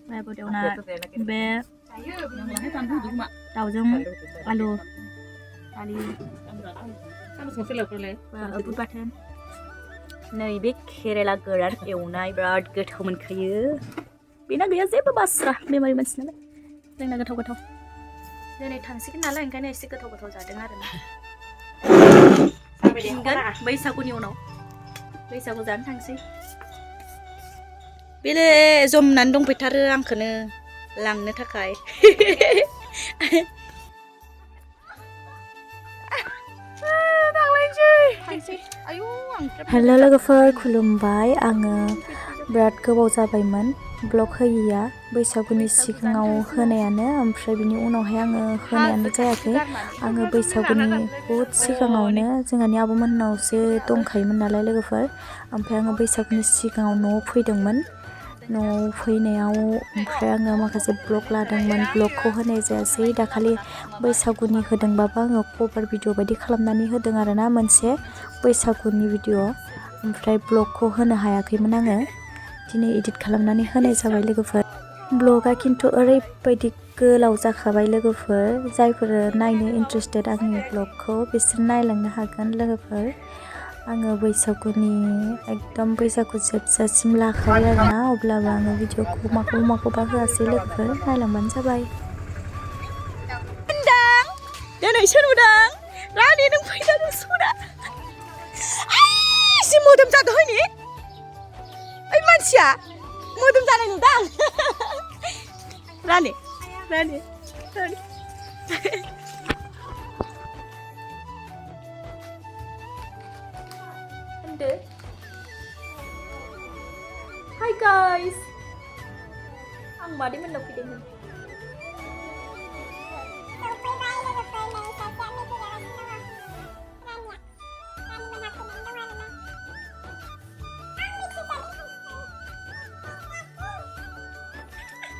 बदेवना बे दाउजों आलु दालि बुद बाथोन नै बे केरेला गोरान एवनाय बिराद गोथाव मोनखायो बेना गैया जेबो बास्रा बेमारि मानसि नालाय जोंना गोथाव गोथाव दिनै थांसिगोन नालाय ओंखायनो एसे गोथाव गोथाव जादों आरोना बैसागुनि उनाव बैसागु जानो थांसै बेले जमनानै दंफैथारो आंखौनो लांनो थाखाय हेलो लोगोफोर खुलुमबाय आङो बिराद गोबाव जाबायमोन ब्लग होयैया बैसागुनि सिगाङाव होनायानो ओमफ्राय बिनि उनावहाय आङो होनायानो जायाखै आङो बैसागुनि बहुद सिगाङावनो जोंहानि आब'मोननावसो दंखायोमोन नालाय लोगोफोर ओमफ्राय आङो बैसागुनि सिगाङाव न'आव फैदोंमोन न'आव फैनायाव ओमफ्राय आङो माखासे ब्लग लादोंमोन ब्लगखौ होनाय जायासै दाखालि बैसागुनि होदोंबाबो आङो कभार भिडिअ बायदि खालामनानै होदों आरोना मोनसे बैसागुनि भिडिअ ओमफ्राय ब्लगखौ होनो हायाखैमोन आङो दिनै एडिट खालामनानै होनाय जाबाय लोगोफोर ब्लगा खिन्थु ओरैबायदि गोलाव जाखाबाय लोगोफोर जायफोर नायनो इन्ट्रेस्टेड आंनि ब्लगखौ बिसोर नायलांनो हागोन लोगोफोर आङो बैसागुनि एकदम बैसागु जोबजासिम लाखाबाय आरोना अब्लाबो आङो भिडिअखौ माखौबा होआसै लोगोफोर नायलांबानो जाबाय दिनै सोर नुदों रानि नों फैनानै सना एसे मोदोम जादों हयनि ओइ मानसिया मोदोम जानाय नुदां रानि रानि रानि Hi guys आं मादै मोननाव फैदोंमोन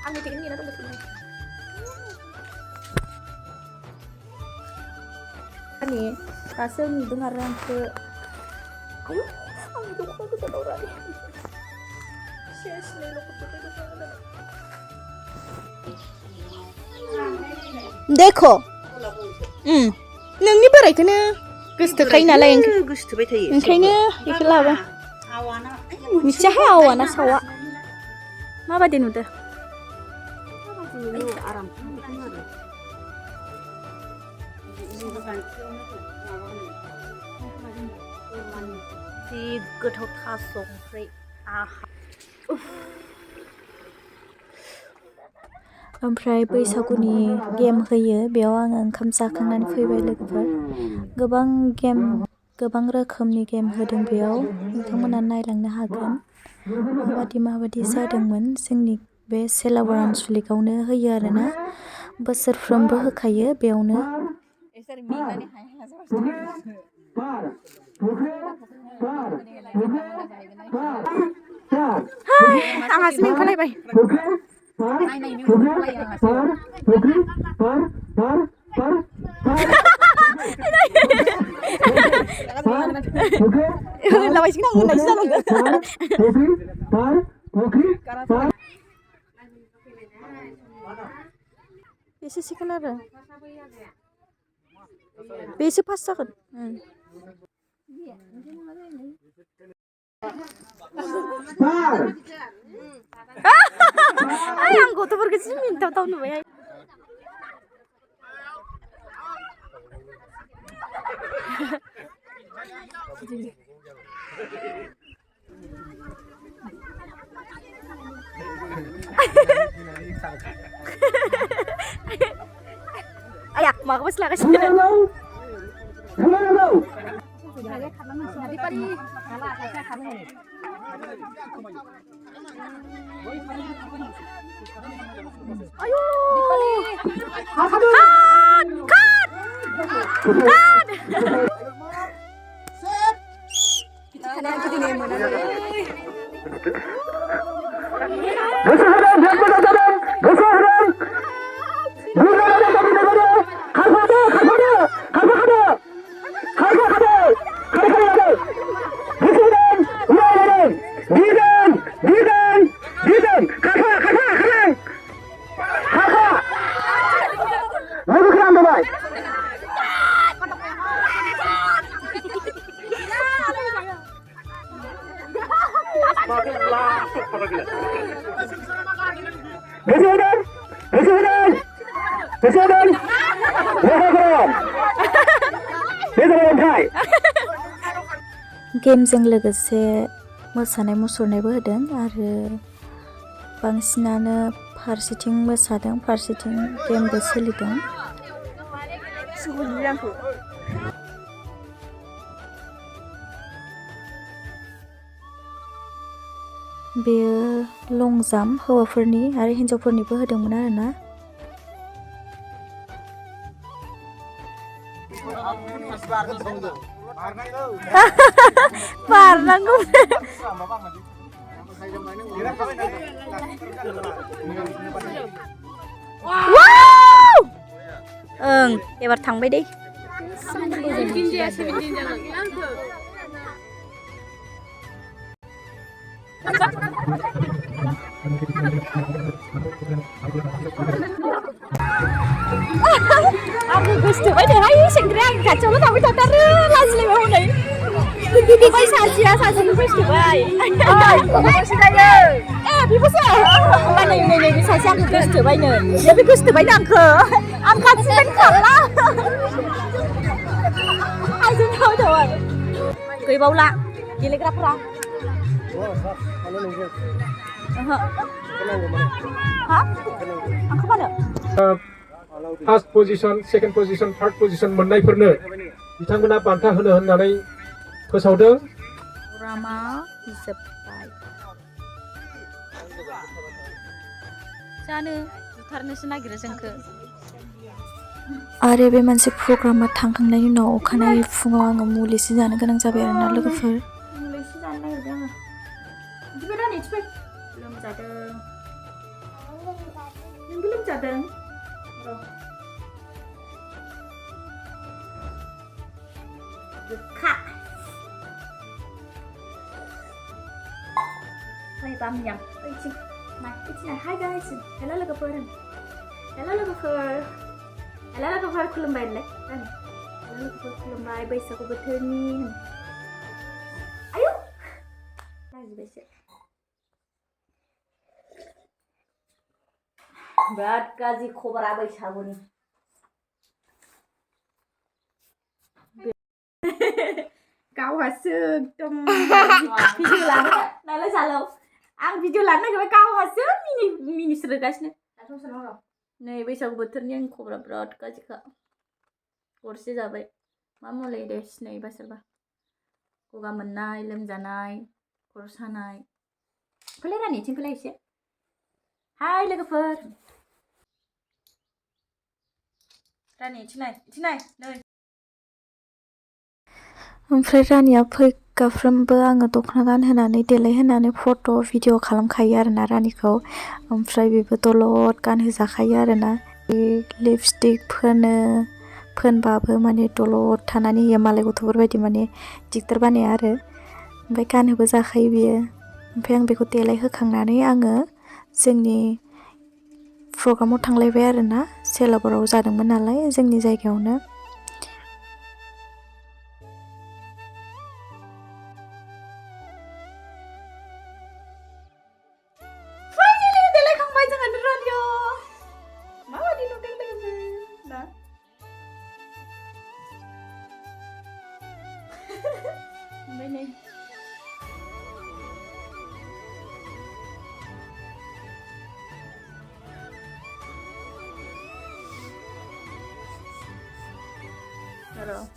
आं मिथिगोन नेना दंबाय थानाय दासो नुदों आरो आंखौ आयु आंनि दख'ना गोदानाव रानि देखो नोंनि बोरायखौनो गोसोथोखायो नालाय ओंखायनो बेखौ लाबा मिथियाहाय आवाना सावा माबादि नुदों जि गोथाव थास' ओमफ्राय ओमफ्राय बैसागुनि गेम होयो बेयाव आङो ओंखाम जाखांनानै फैबाय लोगोफोर गोबां रोखोमनि गेम होदों बेयाव नोंथांमोना नायलांनो हागोन माबादि जादोंमोन जोंनि बे सेलावर आनसलिकआवनो होयो आरोना बोसोरफ्रोमबो होखायो बेयावनो आंहासो मेंफालायबाय बेसेसिगोन आरो बेसो फार्स्ट जागोन आं गथ'फोरखौ जि मिनिथावथाव नुबायहाय आया माखौबा लागासिनो ayo bwisaguni bwisaguni bwisaguni bwisaguni गेमजों लोगोसे मोसानाय मुसुरनायबो होदों आरो बांसिनानो फारसेथिं मोसादों फारसेथिं गेमबो सोलिदों बेयो लं जाम्प हौवाफोरनि आरो हिन्जावफोरनिबो होदोंमोन आरोना बारनांगौ ओं एबार थांबाय दै आंबो गोसोथोबाय नोहाय सेंग्राया आंनि खाथियावल' थाबाय थाथारो लाजिलायबाय हनै ओमफ्राय सासेया सासेखौ गोसोथोबाय ए बेबोसो होमबा नै नै नै बे सासे आंखौ गोसोथोबायनो बे गोसोथोबायनो आंखौ आं खाथिनिफ्रायनो खारला आइजों थाबाय थाबाय गैबावला गेलेग्राफोरा हा आंखौ मानो first position second position third position मोननायफोरनो बिथांमोना बान्था होनो होननानै फोसावदों प्रग्रामा जोब्बाय जानो बुथारनोसो नागिरो जोंखौ आरो बे मोनसे प्रग्रामा थांखांनायनि उनाव अखानायै फुङाव आङो मुलिसो जानो गोनां जाबाय आरोना लोगोफोर मुलिसो जानो नागिरदों आङो बिदिबो रानिथिबाय लोमजादों नोंबो लोमजादों गोखा Hey, bam nhầm. Ê, chị. Này, hi guys. Hello logoper. Hello logoper. Hello logoper खुलुमबाय ले. Hello logoper खुलुमबाय बैसागु बोथोरनि. आयु. लाजिबायसो. बिराद गाज्रि खबरा बैसागुनि. गावहासो एकदम भिडिअ लानो नालाय जालाव आं भिडिअ लानो नागिरबाय गावहासो मिनिसो रोगासिनो नै बैसागु बोथोरनि आंनि खबरा बिराद गाज्रिखा गरसे जाबाय मा मुलि दे सिनायोबा सोरबा गगा मोननाय लोमजानाय खर' सानाय फैलाय रानिथिं फैलाय एसे हाय लोगोफोर रानि इथिं नाय नै ओमफ्राय रानिया फैगाफ्रोमबो आङो दख'ना गानहोनानै देलायहोनानै फट' भिडिअ खालामखायो आरोना रानिखौ ओमफ्राय बेबो दलद गानहोजाखायो आरोना लिपस्टिक फोनबाबो माने दलद थानानै होयो मालाय गथ'फोर बायदि माने दिगदार बानाया आरो ओमफ्राय गानहोबो जाखायो बियो ओमफ्राय आं बेखौ देलायहोखांनानै आङो जोंनि प्रग्रामाव थांलायबाय आरोना सेलाबराव जादोंमोन नालाय जोंनि जायगायावनो Pero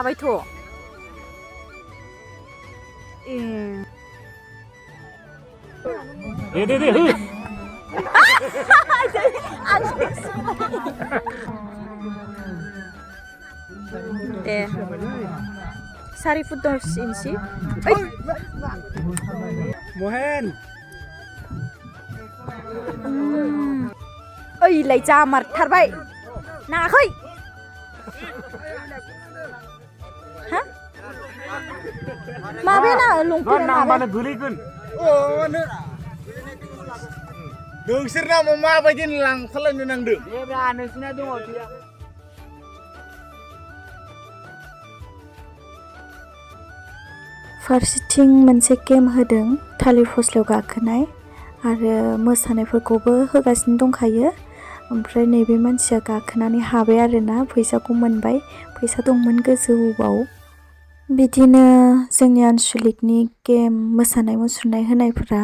हाबायथ' दे हो दे 4 फुट 10 इंसि मोहन ओइलाय जामारथारबाय नाखै हा माबेना लंपेन्ट नांबानो गोलैगोन नोंसोरना माबायदि लांफालायनो नांदों जेब्रा नोंसिना दङ बियो फारसेथिं मोनसे गेम होदों थालिर फस्लायाव गाखोनाय आरो मोसानायफोरखौबो होगासिनो दंखायो ओमफ्राय नैबे मानसिया गाखोनानै हाबाय आरोना फैसाखौ मोनबाय फैसा दंमोन गोजौआव बिदिनो जोंनि आनसलिकनि गेम मोसानाय मुसुरनाय होनायफोरा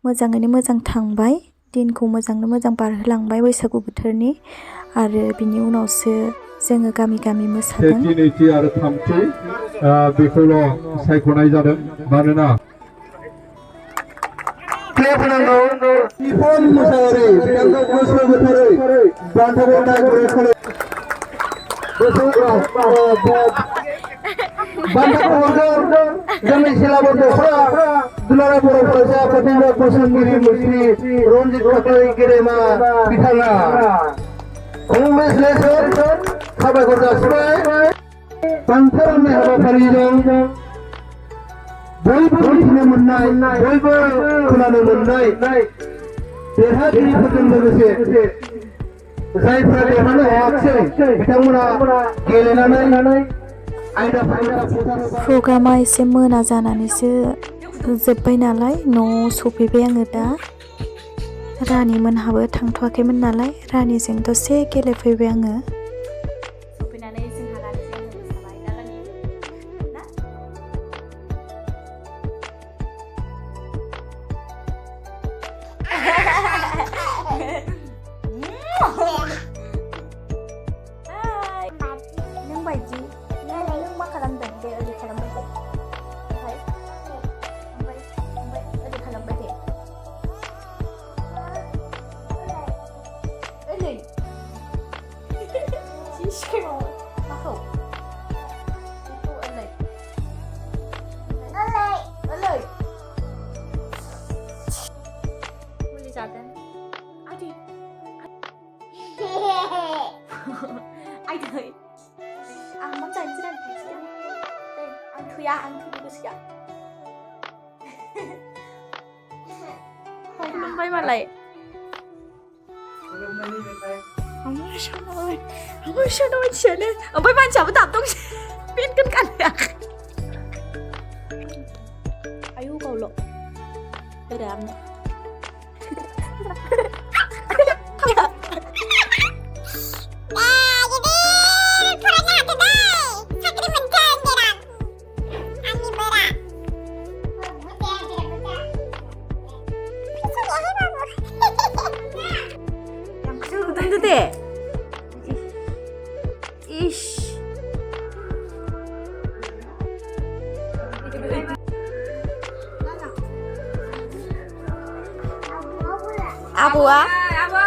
मोजाङैनो मोजां थांबाय दिनखौ मोजाङैनो मोजां बारहोलांबाय बैसागु बोथोरनि आरो बिनि उनावसो जोङो गामि गामि मोसादों सेथि नैथि आरो थामथि बेखौल' सायख'नाय जादों मानोना क्लेप होनांगौ इफन मोसाहारि बिथांखौ गोसो गोथारै बान्था बावनाय बरायख'नाय बान्थाखौ हरदों जोंनि सिलाबो दख'रा दुलाराय बर' फरायसा आफादनि बोसोनगिरि मुस्रि रनजित काकलारि गेदेमा बिथाङा कंग्रेसुलेसन साबायखर जासिबाय बान्था राननाय हाबाफारिजों बयबो मिथिनो मोननाय बयबो खोनानो मोननाय देरहागिरिफोरजों लोगोसे जायफ्रा देरहानो हायाखिसै बिथांमोना गेलेनानै प्रग्रामा एसे मोना जानानैसो जोब्बाय नालाय न'आव सफैबाय आङो दा रानिमोनहाबो थांथ'वाखैमोन नालाय रानिजों दसे गेलेफैबाय आङो सफैनानै जोंहा रानिजों मोसाबाय दा रानि ना नों बायदि नों मा खालामदों दे ओरै खालामबाय दे ओमफ्राय ओरै खालामबाय दे ओरै जि सिखायबावो माखौ बेखौ ओरै मुलि जादों आदै आदै आं मा जानोसै रानि थाइसेया आं थैया आं थैनो गोसो गैया हमलोंबाय मालाय मोसानाय मानसियानो ओमफ्राय मानसियाबो दाबदोंसै पेन्टखौनो गानलायाखै आयु गावल' ओरै आंनो deh. Ish. Abu ah? Abu.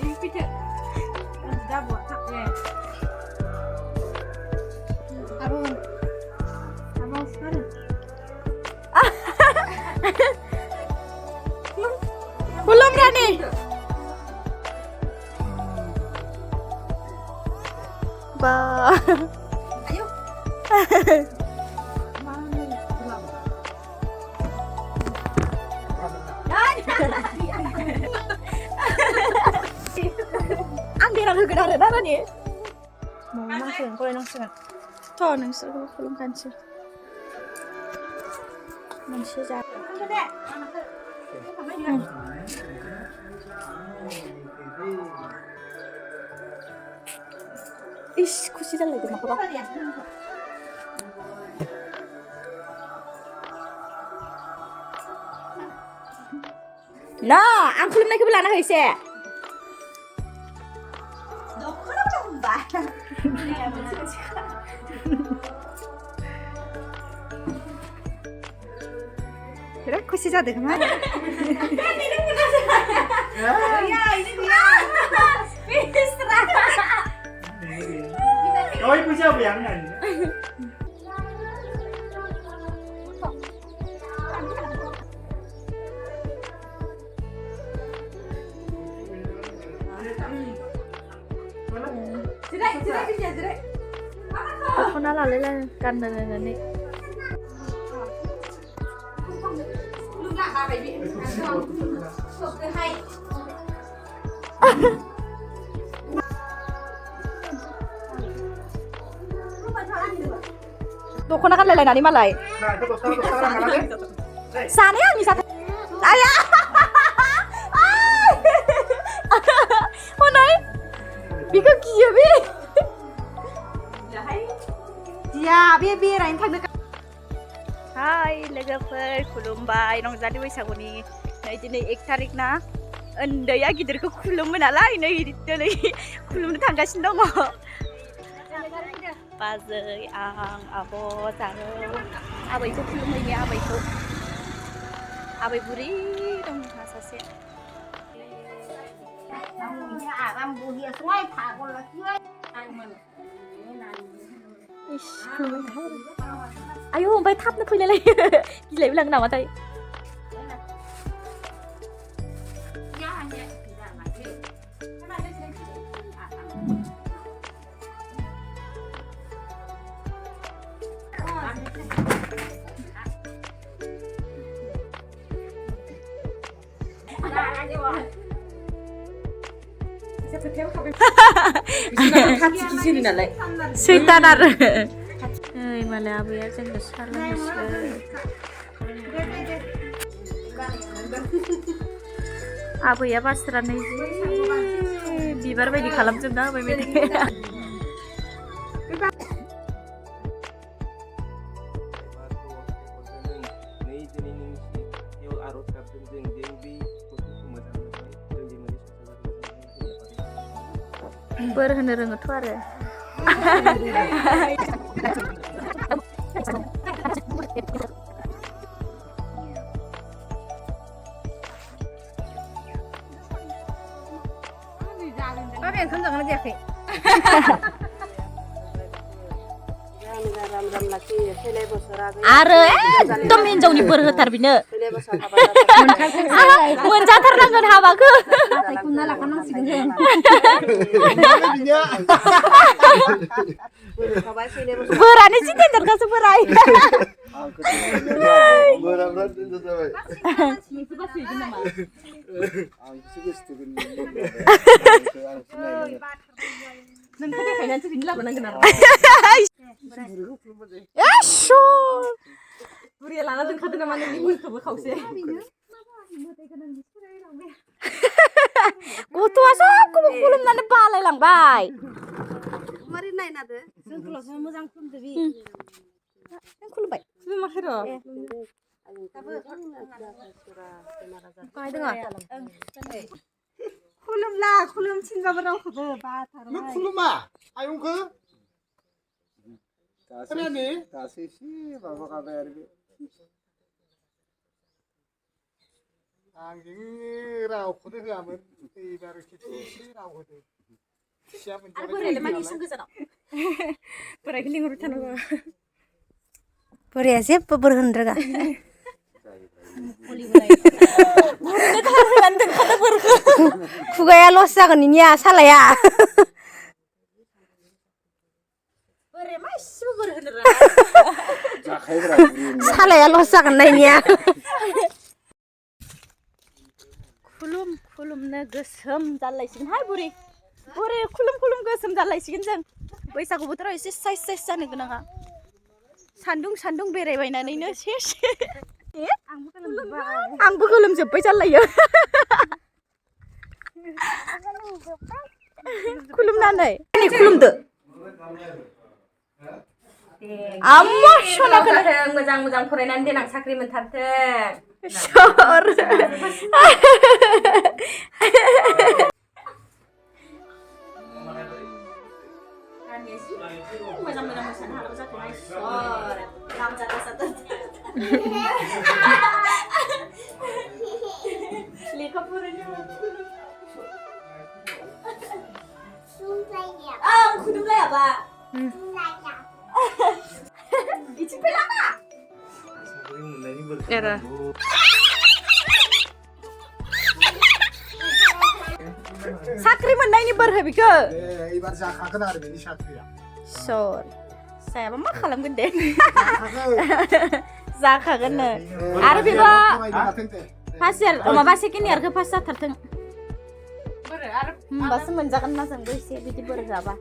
Ini pijat. Sudah buat taknya. Abu. Abu sekarang. Belum Rani. Ba. Ayo. Ang dia lalu gedar gedar ni. Mau nangsian, kalau nangsian. Toh nangsian kalau belum kancil. Nangsian jap. Ish, खुशी झाली ती मग बघ. ना, आं खुलुमनायखौबो लाना फैसे. दख'ना होनबा. Kira खुसी जादों खोमा Nói bây giờ bé này. Dख'ना लालाय गाननो होननानै दख'ना गानलायलायनानै मालाय जानाया आंनि जाथाय आया हनै बेखौ गियो बे गिया बे बेरायनो थांनो हाय लोगोफोर खुलुमबाय रंजालि बैसागुनि नै दिनै 1 तारिख ना उन्दैया गिदिरखौ खुलुमो नालाय नै दिनै खुलुमनो थांगासिनो दङ बाजै आं आब' जारौ आबैखौ खुलुमहैयो आबै बुरि दं सासे आयौ ओमफ्राय थाबनो फैलायलायो गिलायबो लाङो नामाथाय सैतान आरो ओइ मालाय आबैया जोंनो साहा लोंहोसिगोन आबैया बास्रानै जि बिबार बायदि खालामजोबना होबाय मेथाइया बोर होनो रोङोथ' आरो Babe ओंखाम जागोन जायाखै आरो एकदम हिनजावनि बोर होथार बिनो मोनजाथारनांगोन हाबाखौ बोरानो जि देन्जारखासो बोराय नोंखौ देखायनानैसो बिनो लाबोनांगोन आरो बुरिया लाना दोनखादों नामा नोंनि बोरखौबो खावसे गथ'आ सबखौबो खुलुमनानै बालायलांबाय मारै नायनादो जोंखौल'सो मोजां खुलुमदो बि नों खुलुमबाय खुलुमाखै र' खुलुमला खुलुमथिनबाबो रावखौबो बाथारबाय नों खुलुमा आयंखौ खोनानि दासो एसे माबा खाबाय आरो बे आंजों रावखौनो होआमोन एबार खेबसे एसे राव होदो आरो बोरायालाय मानि एसेबां गोजानाव बोरायखौ लिंहरबाय थानांगौ बोराया जेबो बोर होनो रोङा खुगाया लस जागोन इनिया सालाया सालाया लस जागोन ना इनिया खुलुमनो गोसोम जालायसिगोन हाय बुरि खुलुम गोसोम जालायसिगोन जों बैसागु बोथोराव एसे साइज जानो गोनाङा सान्दुं बेरायबायनानैनो सेस आंबो गोलोमजोब्बाय जालायो खुलुमनानै खुलुमदो आम्मा सना खोनाथों मोजां फरायनानै देनां साख्रि मोनथारथों सर मोजां मोजां मोसानो हागौ जाखो नायसर लामजादा जादों लेखा फरायनो आं खुदुमलायाबा बिदि फैलाङा एरा साख्रि मोननायनि बोर हो बिखौ एबार जाखागोन आरो बेनि साख्रिया सर जायाबा मा खालामगोन दे जाखागोननो आरो बेबो फार्स्ट इयार माबा सेकेन्ड इयारखौ पास जाथारथों होमबासो मोनजागोन ना जोंबो एसे बिदि बोर जाबा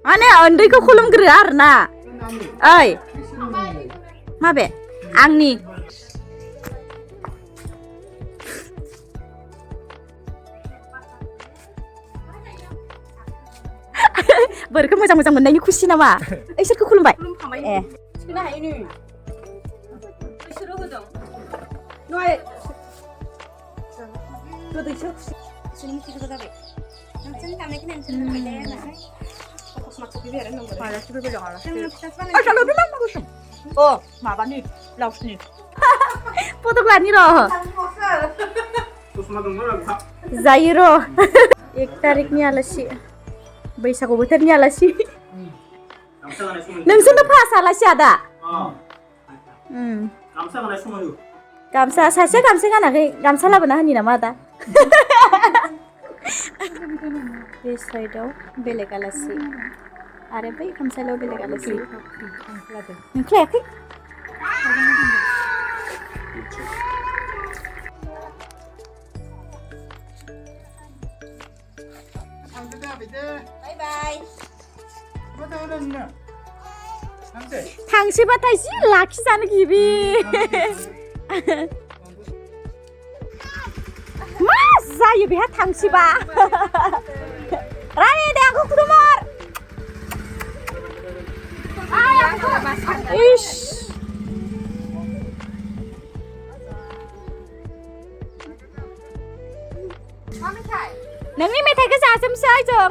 माने उन्दैखौ खुलुमग्रो आरो ना ओइ माबे आंनि बोरखौ मोजां मोजां मोननायनि खुसि नामा इसोरखौ खुलुमबाय ए सिखोना हायो नै इसोरो होदों नय गोदैसो खुसि मिथिगौ जाबाय नोंसोरनि दामनायखौ नोंसोर होबाय दे होननानै Oh, माबानि लाउसनि फट'ग्राफनि र' जायो र' 1 तारिखनि आलासि बैसागु बोथोरनि आलासि नोंसोरनो फास आलासि आदा गामसा सासे गामसा गानाखै गामसा लाबोना होनि नामा आदा बे साइडआव बेलेग आलासि आरो बै खामसालियाव बेलेग आलासि नोंख्लायाखै बाय बाय थांसैबाथाय जि लाखिजानो गिबि मा जायो बेहा थांसैबा रानि दे आंखौ खुलुमहर इस नोंनि मेथाइखौ जाजोबसै जों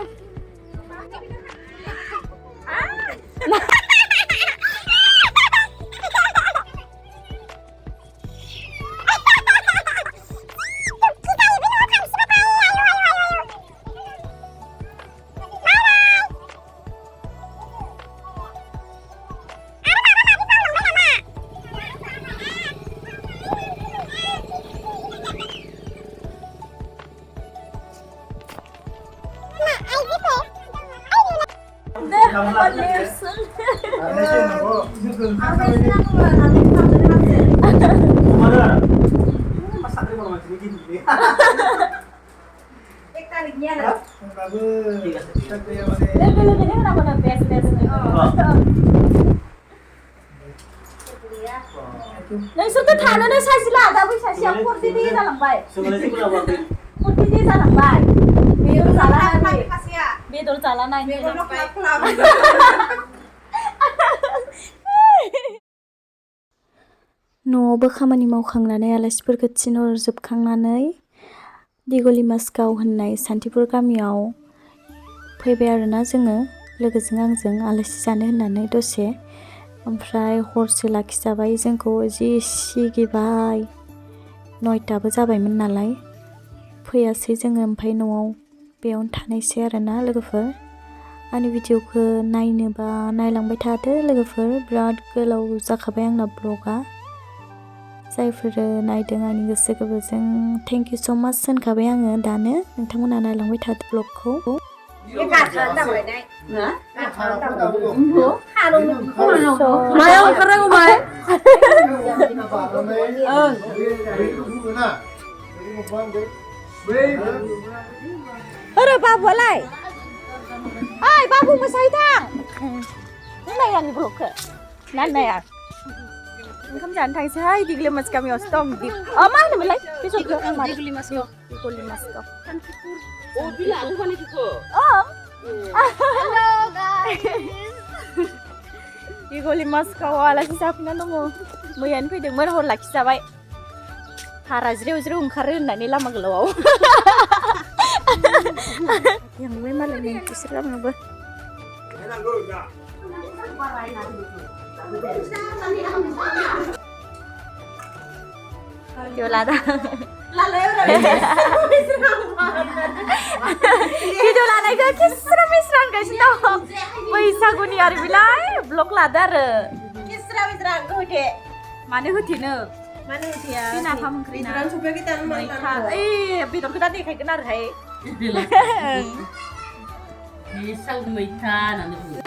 नोंसोरथ' थानोनो साजिला दा बैसासेया फुरथि जालांबाय फुरथि जालांबाय बेदर जाला नाय न'आवबो खामानि मावखांनानै आलासिफोरखौ थिनहरजोबखांनानै दिगलि मासगाव होननाय सान्थिपुर गामियाव फैबाय आरोना जोङो लोगोजों आंजों आलासि जानो होननानै दसे ओमफ्राय हरसे लाखिजाबाय जोंखौ जि सिगिबाय 9टाबो जाबायमोन नालाय फैयासै जोङो ओमफ्राय न'आव बेयावनो थानायसै आरोना लोगोफोर आंनि भिडिअखौ नायनोबा नायलांबाय थादो लोगोफोर बिराद गोलाव जाखाबाय आंना ब्लगा जायफोर नायदों आंनि गोसो गोरबोजों थेंक इउ स' माच होनखाबाय आङो दानो नोंथांमोना नायलांबाय थादो ब्लगखौ मायाव ओंखारनांगौ माय अरे बाबुआलाय ओइ बाबु मोसाहै थां नों नाय आंनि ब्लगखौ नाया ओंखाम जानो थांसैहाय दिगलि मास गामियावसो दं मा होनोमोनलाय बे जायगायाव दिगलि मासगाव दिगलि मासगाव आलासि जाफैना दङ मैयानो फैदोंमोन हर लाखिजाबाय हारा ज्रेव ज्रेव ओंखारो होननानै लामा गोलावआव थांबाय मालाय बिसोर गामियावबो Yo lada. Video lada ke kisra-misran guys tau. Bwisaguni ari bilai vlog lada re. Kisra-misran ko hote. Mane hotino. Mane hotia. Pina pham krina. Bidran supaya kita makan. Bidor kita dekhaikan ar hai. Ini sang meita nanti.